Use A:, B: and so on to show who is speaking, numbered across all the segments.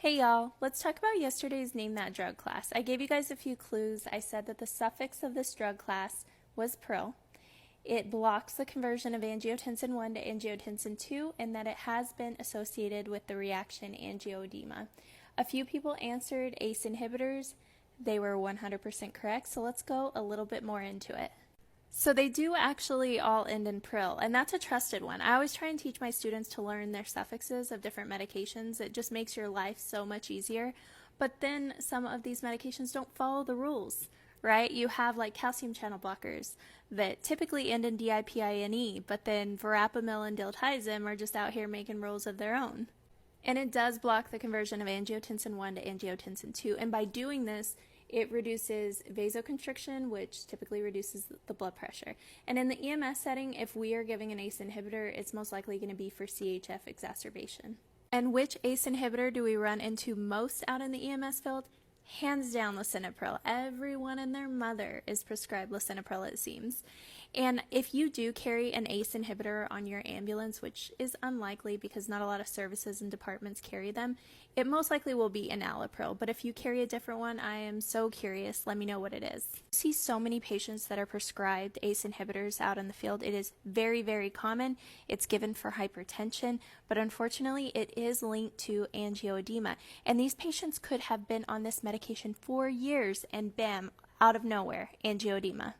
A: Hey y'all, let's talk about yesterday's Name That Drug class. I gave you guys a few clues. I said that the suffix of this drug class was pril. It blocks the conversion of angiotensin 1 to angiotensin 2 and that it has been associated with the reaction angioedema. A few people answered ACE inhibitors. They were 100% correct, so let's go a little bit more into it. So they do actually all end in pril, and that's a trusted one. I always try and teach my students to learn their suffixes of different medications. It just makes your life so much easier. But then some of these medications don't follow the rules, right? You have like calcium channel blockers that typically end in DIPINE, but then verapamil and diltiazem are just out here making rules of their own. And it does block the conversion of angiotensin 1 to angiotensin 2, and by doing this, it reduces vasoconstriction, which typically reduces the blood pressure. And in the EMS setting, if we are giving an ACE inhibitor, it's most likely going to be for CHF exacerbation. And which ACE inhibitor do we run into most out in the EMS field? Hands down, lisinopril. Everyone and their mother is prescribed lisinopril, it seems. And if you do carry an ACE inhibitor on your ambulance, which is unlikely because not a lot of services and departments carry them, it most likely will be enalapril. But if you carry a different one, I am so curious. Let me know what it is. I see so many patients that are prescribed ACE inhibitors out in the field. It is very, very common. It's given for hypertension, but unfortunately it is linked to angioedema. And these patients could have been on this medication for years and bam, out of nowhere, angioedema.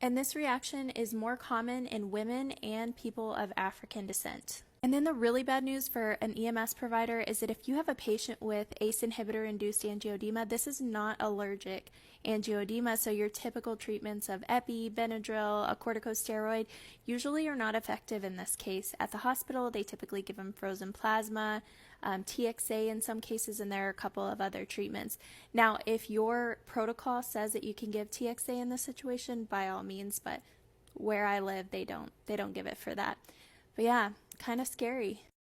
A: And this reaction is more common in women and people of African descent. And then the really bad news for an EMS provider is that if you have a patient with ACE inhibitor-induced angioedema, this is not allergic angioedema, so your typical treatments of epi, Benadryl, a corticosteroid usually are not effective in this case. At the hospital, they typically give them frozen plasma, TXA in some cases, and there are a couple of other treatments. Now, if your protocol says that you can give TXA in this situation, by all means, but where I live, they don't give it for that. But yeah, kind of scary.